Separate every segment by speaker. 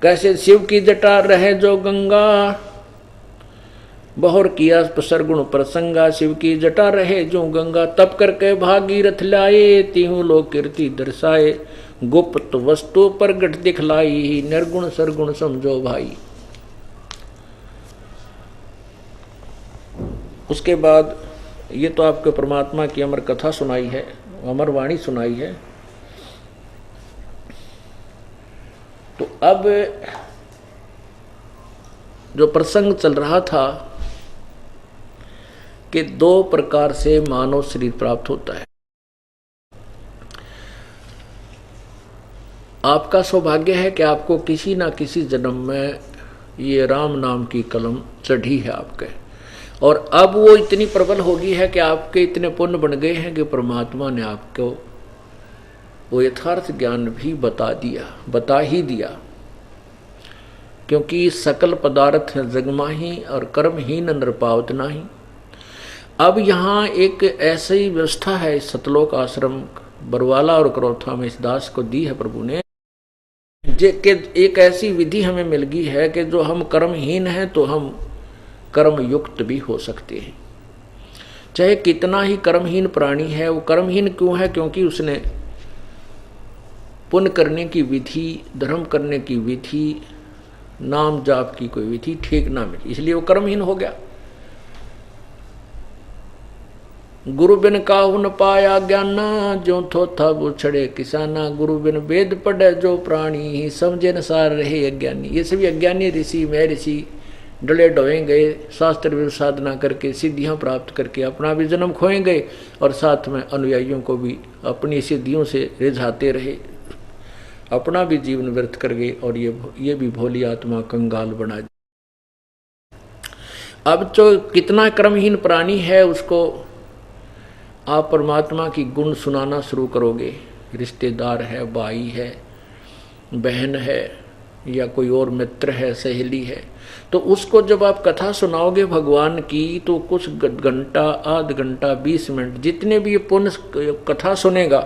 Speaker 1: कैसे शिव की जटा रहे जो गंगा, बहुर किया सरगुण प्रसंगा। शिव की जटा रहे जो गंगा, तप करके भागीरथ लाए, तीहू लोग कीर्ति दर्शाए। गुप्त वस्तु प्रगट दिखलाई, निर्गुण सरगुण समझो भाई। उसके बाद ये तो आपके परमात्मा की अमर कथा सुनाई है, अमर वाणी सुनाई है। तो अब जो प्रसंग चल रहा था कि दो प्रकार से मानव शरीर प्राप्त होता है। आपका सौभाग्य है कि आपको किसी ना किसी जन्म में ये राम नाम की कलम चढ़ी है आपके, और अब वो इतनी प्रबल होगी है कि आपके इतने पुण्य बन गए हैं कि परमात्मा ने आपको वो यथार्थ ज्ञान भी बता ही दिया। क्योंकि सकल पदार्थ जगमाही और कर्महीन नर पावत नाही। अब यहाँ एक ऐसी व्यवस्था है इस सतलोक आश्रम बरवाला और करौथा में इस दास को दी है प्रभु ने, कि एक ऐसी विधि हमें मिल गई है कि जो हम कर्महीन हैं तो हम कर्म युक्त भी हो सकते हैं। चाहे कितना ही कर्महीन प्राणी है, वो कर्महीन क्यों है? क्योंकि उसने पुण्य करने की विधि, धर्म करने की विधि, नाम जाप की कोई विधि ठीक ना मिली, इसलिए वो कर्महीन हो गया। गुरु बिन काहू न पाया ज्ञाना, जो थोथा वो छड़े किसाना। गुरु बिन वेद पढ़े जो प्राणी, समझे न सार रहे अज्ञानी। ये सभी अज्ञानी ऋषि मैं ऋषि डले डोए गए, शास्त्र भी साधना करके सिद्धियां प्राप्त करके अपना भी जन्म खोए गए, और साथ में अनुयायियों को भी अपनी सिद्धियों से रिझाते रहे, अपना भी जीवन व्यर्थ कर गए, और ये भी भोली आत्मा कंगाल बना दी। अब जो कितना कर्महीन प्राणी है उसको आप परमात्मा की गुण सुनाना शुरू करोगे। रिश्तेदार है, भाई है, बहन है, या कोई और मित्र है, सहेली है, तो उसको जब आप कथा सुनाओगे भगवान की, तो कुछ घंटा, आध घंटा, 20 मिनट, जितने भी ये पुण्य कथा सुनेगा,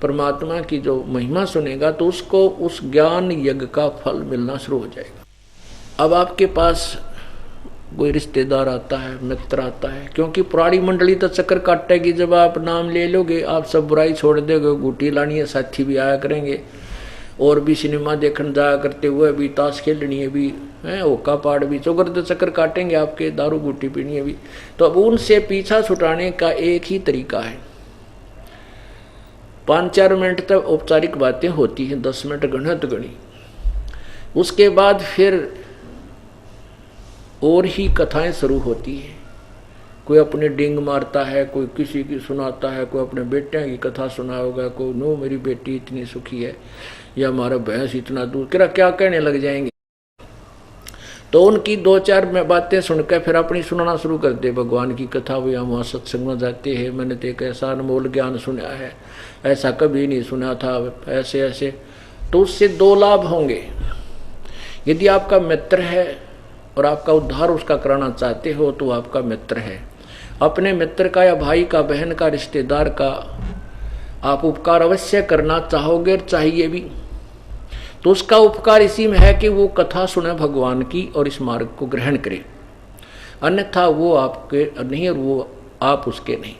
Speaker 1: परमात्मा की जो महिमा सुनेगा, तो उसको उस ज्ञान यज्ञ का फल मिलना शुरू हो जाएगा। अब आपके पास कोई रिश्तेदार आता है, मित्र आता है, क्योंकि पुरानी मंडली तो चक्कर काटेगी जब आप नाम ले लोगे। आप सब बुराई छोड़ दोगे, गुटी लानी है, साथी भी आया करेंगे, और भी सिनेमा देखने जाया करते हुए भी, ताश खेलनी है भी, है ओका पाड़ भी, चौगर तो चक्कर काटेंगे आपके, दारू गुटी पीनी है भी। तो अब उनसे पीछा छुटाने का एक ही तरीका है। 5-4 मिनट तक औपचारिक बातें होती हैं, 10 मिनट गणत गणी, उसके बाद फिर और ही कथाएं शुरू होती हैं। कोई अपने डिंग मारता है, कोई किसी की सुनाता है, कोई अपने बेटे की कथा सुना होगा, कोई नो मेरी बेटी इतनी सुखी है, या हमारा भैंस इतना दूध, क्या कहने लग जाएंगे। तो उनकी 2-4 बातें सुनकर फिर अपनी सुनाना शुरू कर दे भगवान की कथा। वो हम वहाँ सत्संग में जाते हैं, मैंने तो एक ऐसा अनमोल ज्ञान सुना है, ऐसा कभी नहीं सुना था, ऐसे ऐसे। तो उससे 2 लाभ होंगे। यदि आपका मित्र है और आपका उद्धार उसका कराना चाहते हो, तो आपका मित्र है। अपने मित्र का या भाई का, बहन का, रिश्तेदार का आप उपकार अवश्य करना चाहोगे, चाहिए भी। तो उसका उपकार इसी में है कि वो कथा सुने भगवान की और इस मार्ग को ग्रहण करे, अन्यथा वो आपके नहीं और वो आप उसके नहीं।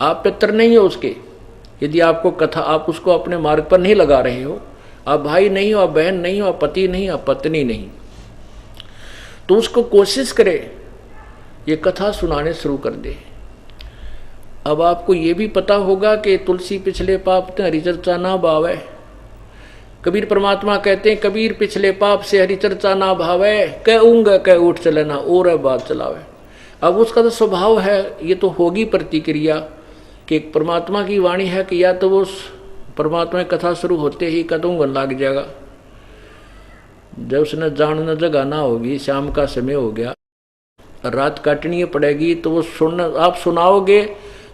Speaker 1: आप मित्र नहीं हो उसके। यदि आपको कथा, आप उसको अपने मार्ग पर नहीं लगा रहे हो, आप भाई नहीं हो, आप बहन नहीं हो, आप पति नहीं, आप पत्नी नहीं, तो उसको कोशिश करे ये कथा सुनाने शुरू कर दे। अब आपको ये भी पता होगा कि तुलसी पिछले पाप ते हरिचर्चा ना भावे। कबीर परमात्मा कहते हैं, कबीर पिछले पाप से हरिचर्चा ना भावे, कह ऊँग कह उठ चले ना और बात चलावे। अब उसका तो स्वभाव है, ये तो होगी प्रतिक्रिया कि परमात्मा की वाणी है कि या तो वो परमात्मा की कथा शुरू होते ही कदूंगन लग जाएगा। जब उसने जानना जगह ना होगी, शाम का समय हो गया, रात काटनी पड़ेगी, तो वो आप सुनाओगे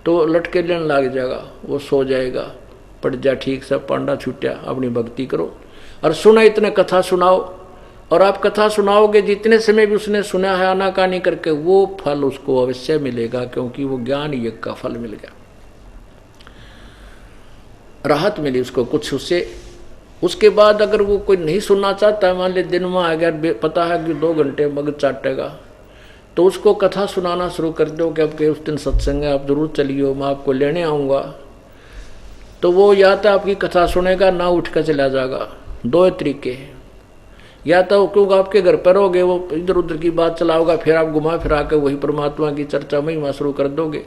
Speaker 1: तो लटके लेने लग जाएगा, वो सो जाएगा। पड़ जा ठीक से, पांडा छूटा, अपनी भक्ति करो और सुना, इतने कथा सुनाओ। और आप कथा सुनाओगे जितने समय भी उसने सुना है आनाकानी करके, वो फल उसको अवश्य मिलेगा, क्योंकि वो ज्ञान यज्ञ का फल मिल गया, राहत मिली उसको, कुछ उससे उसके बाद अगर वो कोई नहीं सुनना चाहता, मान ले दिन में आ गया, पता है कि 2 घंटे मगज चाटेगा, तो उसको कथा सुनाना शुरू कर दो कि आपके उस दिन सत्संग है, आप जरूर चलिए, मैं आपको लेने आऊँगा। तो वो या तो आपकी कथा सुनेगा, ना उठ कर चला जाएगा। 2 तरीके, या तो क्योंकि आपके घर पर रहोगे वो इधर उधर की बात चलाओगा, फिर आप घुमा फिरा के वही परमात्मा की चर्चा महिमा शुरू कर दोगे।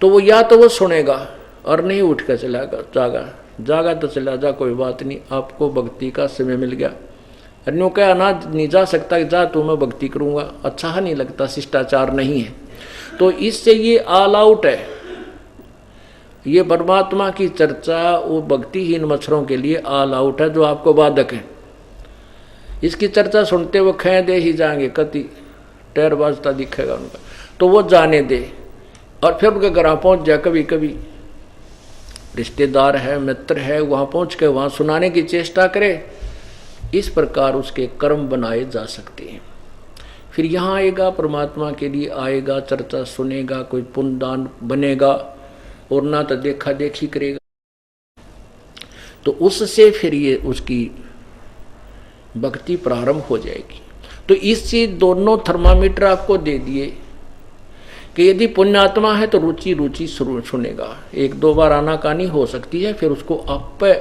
Speaker 1: तो वो या तो वो सुनेगा और नहीं उठ कर चला जागा तो चला जा, कोई बात नहीं, आपको भक्ति का समय मिल गया। अन्यों क्या ना नहीं जा सकता, जा तो मैं भक्ति करूँगा, अच्छा नहीं लगता, शिष्टाचार नहीं है। तो इससे ये ऑल आउट है, ये परमात्मा की चर्चा वो भक्तिहीन मच्छरों के लिए ऑल आउट है, जो आपको बाधक है। इसकी चर्चा सुनते वो खे दे ही जाएंगे, कति टैर बाजता दिखेगा उनका, तो वो जाने दे। और फिर उनके घर पहुँच जाए, कभी कभी रिश्तेदार है, मित्र है, वहाँ पहुँच के वहाँ सुनाने की चेष्टा करे। इस प्रकार उसके कर्म बनाए जा सकते हैं। फिर यहाँ आएगा, परमात्मा के लिए आएगा, चर्चा सुनेगा, कोई पुण्यदान बनेगा, और ना तो देखा देखी करेगा। तो उससे फिर ये उसकी भक्ति प्रारंभ हो जाएगी। तो इस चीज दोनों थर्मामीटर आपको दे दिए कि यदि पुण्यात्मा है तो रुचि रुचि सुनेगा, 1-2 बार आनाकानी हो सकती है, फिर उसको आप पे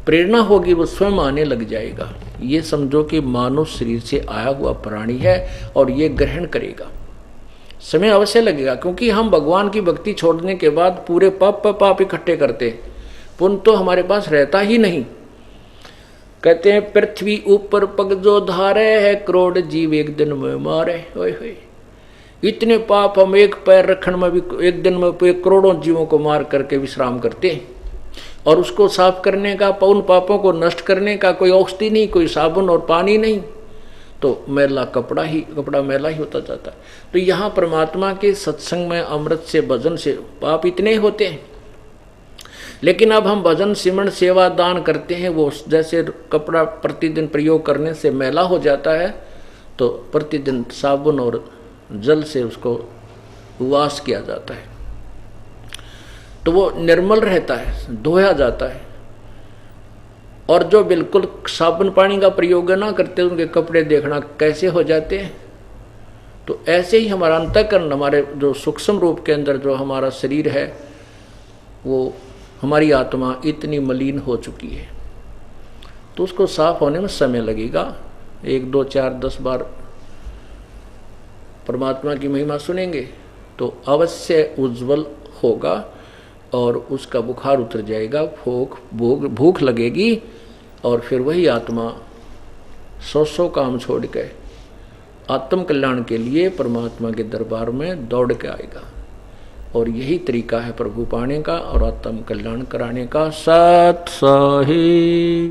Speaker 1: प्रेरणा होगी, वो स्वयं आने लग जाएगा। ये समझो कि मानव शरीर से आया हुआ प्राणी है और ये ग्रहण करेगा। समय अवश्य लगेगा, क्योंकि हम भगवान की भक्ति छोड़ने के बाद पूरे पाप इकट्ठे करते, पुण्य तो हमारे पास रहता ही नहीं। कहते हैं पृथ्वी ऊपर पग जो धारे है, करोड़ जीव एक दिन में मारे। ओए होए, इतने पाप हम एक पैर रखने में भी एक दिन में करोड़ों जीवों को मार करके विश्राम करते हैं। और उसको साफ करने का, उन पापों को नष्ट करने का कोई औषधि नहीं, कोई साबुन और पानी नहीं, तो मैला कपड़ा मैला ही होता जाता है। तो यहाँ परमात्मा के सत्संग में, अमृत से, भजन से पाप इतने होते हैं। लेकिन अब हम भजन, सिमरण, सेवा, दान करते हैं, वो जैसे कपड़ा प्रतिदिन प्रयोग करने से मैला हो जाता है, तो प्रतिदिन साबुन और जल से उसको वाश किया जाता है, तो वो निर्मल रहता है, धोया जाता है। और जो बिल्कुल साबुन पानी का प्रयोग ना करते, उनके कपड़े देखना कैसे हो जाते हैं। तो ऐसे ही हमारा अंतःकरण, हमारे जो सूक्ष्म रूप के अंदर जो हमारा शरीर है, वो हमारी आत्मा इतनी मलिन हो चुकी है, तो उसको साफ होने में समय लगेगा। 1, 2, 4, 10 बार परमात्मा की महिमा सुनेंगे तो अवश्य उज्जवल होगा और उसका बुखार उतर जाएगा, भूख लगेगी, और फिर वही आत्मा 100 काम छोड़ के आत्म कल्याण के लिए परमात्मा के दरबार में दौड़ के आएगा। और यही तरीका है प्रभु पाने का और आत्म कल्याण कराने का। सत सही।